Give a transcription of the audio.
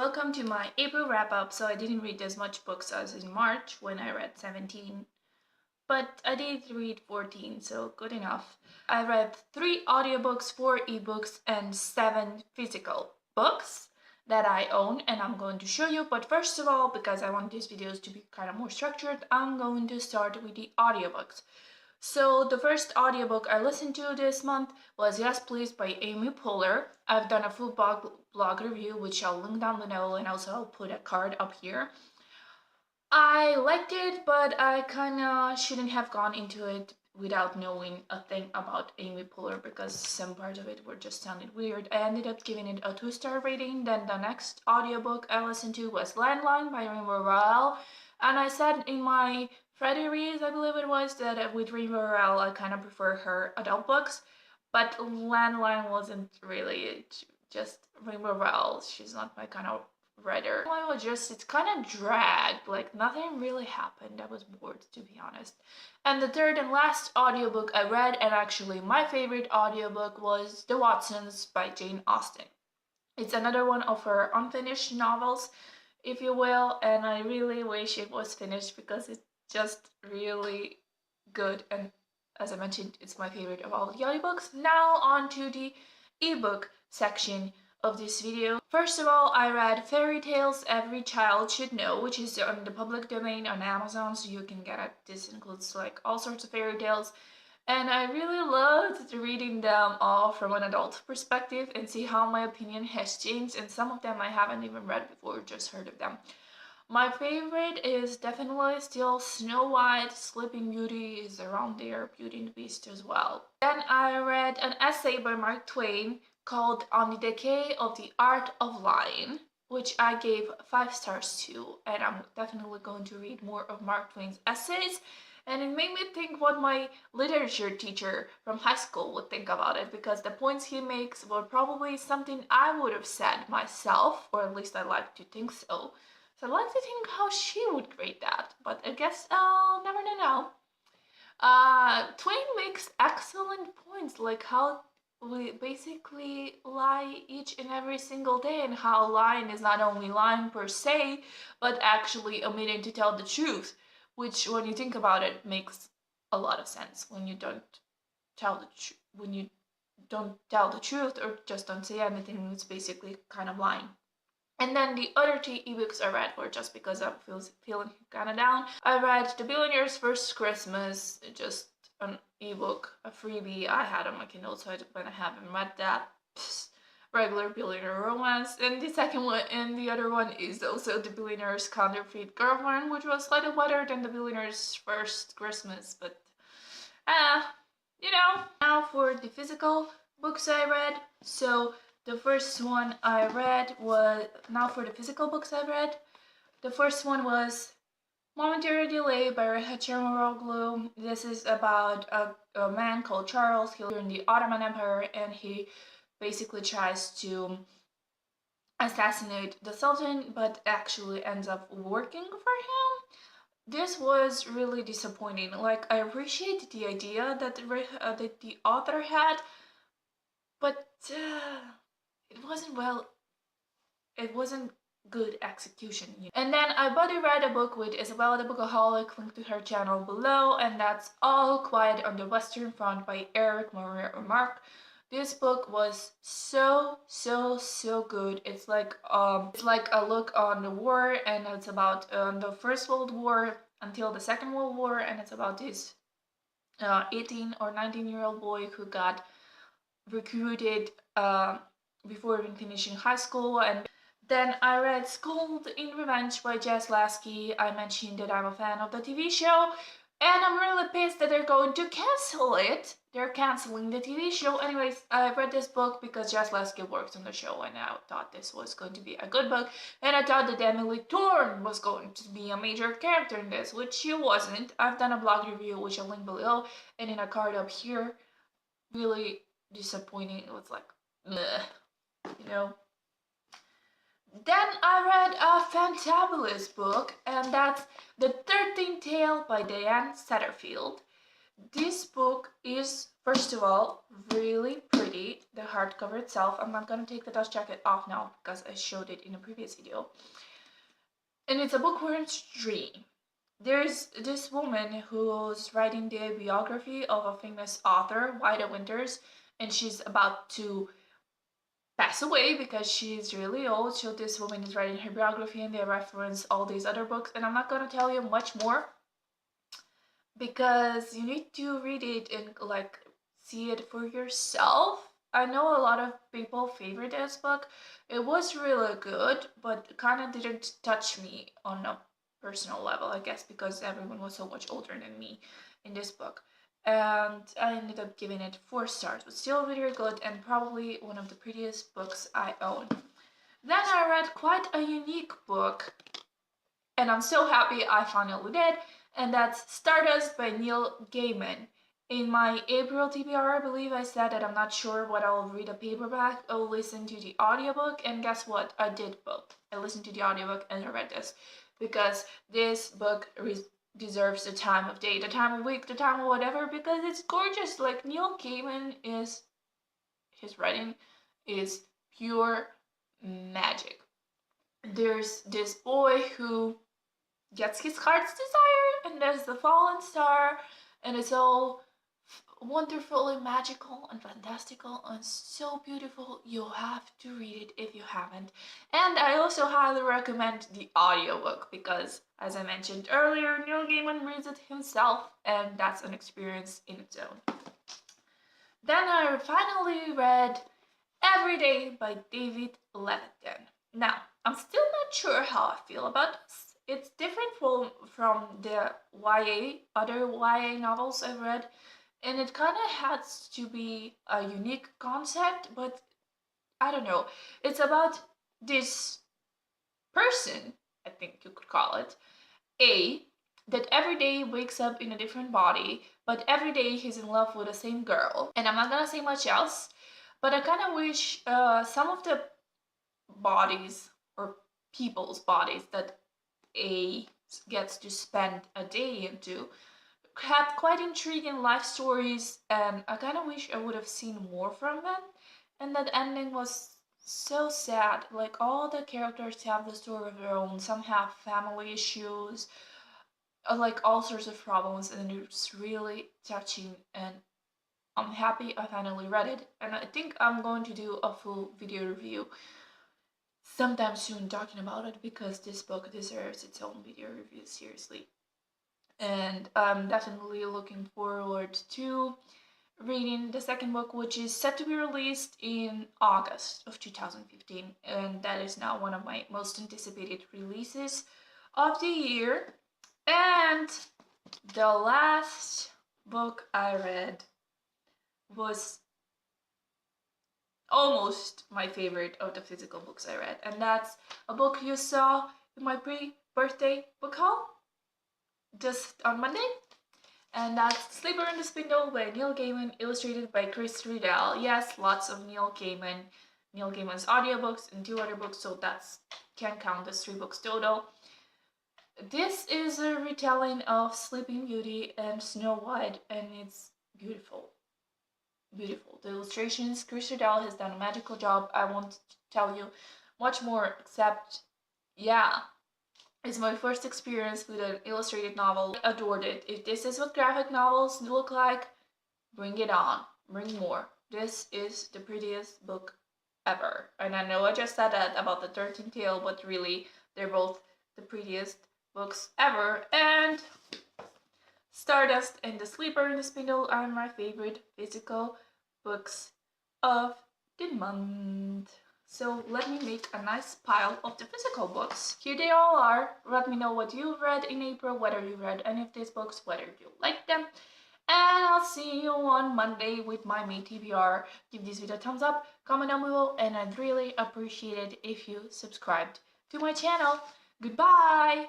welcome to my April wrap-up. So I didn't read as much books as in March when I read 17, but I did read 14, so good enough. I read 3 audiobooks, 4 ebooks, and 7 physical books that I own, and I'm going to show you. But first of all, because I want these videos to be kind of more structured, I'm going to start with the audiobooks. So the first audiobook I listened to this month was Yes Please by Amy Poehler. I've done a full blog review, which I'll link down below, and also I'll put a card up here. I liked it, but I kinda shouldn't have gone into it without knowing a thing about Amy Poehler because some parts of it were just sounded weird. I ended up giving it a 2-star rating. Then the next audiobook I listened to was Landline by Rainbow Rowell, and I said in my Friday reads, I believe it was, that with Rainbow Rowell I kind of prefer her adult books, but Landline wasn't really it. Just Rainbow Rowell, she's not my kind of writer. Landline was just, it kind of dragged, like nothing really happened. I was bored, to be honest. And the third and last audiobook I read, and actually my favorite audiobook, was The Watsons by Jane Austen. It's another one of her unfinished novels, if you will, and I really wish it was finished because it's just really good, and as I mentioned, it's my favorite of all the audiobooks. Now on to the ebook section of this video. First of all, I read Fairy Tales Every Child Should Know, which is on the public domain on Amazon, so you can get it. This includes like all sorts of fairy tales, and I really loved reading them all from an adult perspective and see how my opinion has changed, and some of them I haven't even read before, just heard of them. My favorite is definitely still Snow White. Sleeping Beauty is around there, Beauty and the Beast as well. Then I read an essay by Mark Twain called On the Decay of the Art of Lying, which I gave 5 stars to, and I'm definitely going to read more of Mark Twain's essays. And it made me think what my literature teacher from high school would think about it, because the points he makes were probably something I would have said myself, or at least I like to think so. So I'd like to think how she would grade that, but I guess I'll never know now. Twain makes excellent points, like how we basically lie each and every single day, and how lying is not only lying per se, but actually omitting to tell the truth, which, when you think about it, makes a lot of sense. When you don't tell the truth or just don't say anything, it's basically kind of lying. And then the other 2 ebooks I read were just because I was feeling kind of down. I read The Billionaire's First Christmas, just an ebook, a freebie I had on my Kindle, so I haven't read that. Regular billionaire romance. And the second one, and the other one, is also The Billionaire's Counterfeit Girlfriend, which was slightly better than The Billionaire's First Christmas, but you know. Now for the physical books I read. So the first one I read was, now for the physical books I read, the first one was Momentary Delay by Reha Çermoroglu. This is about a man called Charles. He's in the Ottoman Empire, and he basically tries to assassinate the Sultan, but actually ends up working for him. This was really disappointing. Like, I appreciate the idea that the author had, but it wasn't good execution. And then I buddy read a book with Isabella the Bookaholic, linked to her channel below, and that's All Quiet on the Western Front by Eric Maria Remarque. This book was so good. It's like a look on the war, and it's about the First World War until the Second World War, and it's about this 18 or 19-year-old boy who got recruited before even finishing high school. And then I read Schooled in Revenge by Jess Lasky. I mentioned that I'm a fan of the TV show, and I'm really pissed that they're going to cancel it. They're canceling the TV show. Anyways, I read this book because Jess Lasky works on the show, and I thought this was going to be a good book, and I thought that Emily Thorne was going to be a major character in this, which she wasn't. I've done a blog review, which I'll link below, and in a card up here. Really disappointing. It was like, meh, you know. Then I read a fantabulous book, and that's The 13th Tale by Diane Satterfield. This book is, first of all, really pretty. pretty, the hardcover itself. I'm not gonna take the dust jacket off now because I showed it in a previous video. And it's a bookworm's dream. There's this woman who's writing the biography of a famous author, Vida Winters, and she's about to pass away because she's really old. So this woman is writing her biography and they reference all these other books, and I'm not gonna tell you much more because you need to read it and like see it for yourself. I know a lot of people favorite this book. It was really good, but kind of didn't touch me on a personal level, I guess, because everyone was so much older than me in this book. And I ended up giving it 4 stars, but still really good and probably one of the prettiest books I own. Then I read quite a unique book, and I'm so happy I finally did, and that's Stardust by Neil Gaiman. In my April TBR, I believe I said that I'm not sure what I'll read a paperback or listen to the audiobook, and guess what? I did both. I listened to the audiobook and I read this because this book deserves the time of day, the time of week, the time of whatever, because it's gorgeous. Like Neil Gaiman is, his writing is pure magic. There's this boy who gets his heart's desire, and there's the fallen star, and it's all wonderful and magical and fantastical and so beautiful. You have to read it if you haven't. And I also highly recommend the audiobook because, as I mentioned earlier, Neil Gaiman reads it himself, and that's an experience in its own. Then I finally read Every Day by David Levithan. Now, I'm still not sure how I feel about this. It's different from the other YA novels I've read, and it kind of has to be a unique concept, but I don't know. It's about this person, I think you could call it, A, that every day wakes up in a different body, but every day he's in love with the same girl. And I'm not gonna say much else, but I kind of wish some of the bodies or people's bodies that A gets to spend a day into had quite intriguing life stories, and I kind of wish I would have seen more from them. And that ending was so sad. Like, all the characters have the story of their own. Some have family issues, like all sorts of problems, and it's really touching. And I'm happy I finally read it. And I think I'm going to do a full video review sometime soon talking about it because this book deserves its own video review, seriously. And I'm definitely looking forward to reading the second book, which is set to be released in August of 2015, and that is now one of my most anticipated releases of the year. And the last book I read was almost my favorite of the physical books I read, and that's a book you saw in my pre-birthday book haul just on Monday, and that's Sleeper in the Spindle by Neil Gaiman, illustrated by Chris Riddell. Yes, lots of Neil Gaiman's audiobooks and 2 other books, so that's can count as 3 books total. This is a retelling of Sleeping Beauty and Snow White, and it's beautiful. Beautiful. The illustrations, Chris Riddell has done a magical job. I won't tell you much more except, yeah, it's my first experience with an illustrated novel. I adored it. If this is what graphic novels look like, bring it on. Bring more. This is the prettiest book ever. And I know I just said that about the 13th Tale, but really, they're both the prettiest books ever. And Stardust and The Sleeper in the Spindle are my favorite physical books of the month. So let me make a nice pile of the physical books. Here they all are. Let me know what you read in April, whether you read any of these books, whether you like them. And I'll see you on Monday with my May TBR. Give this video a thumbs up, comment down below, and I'd really appreciate it if you subscribed to my channel. Goodbye!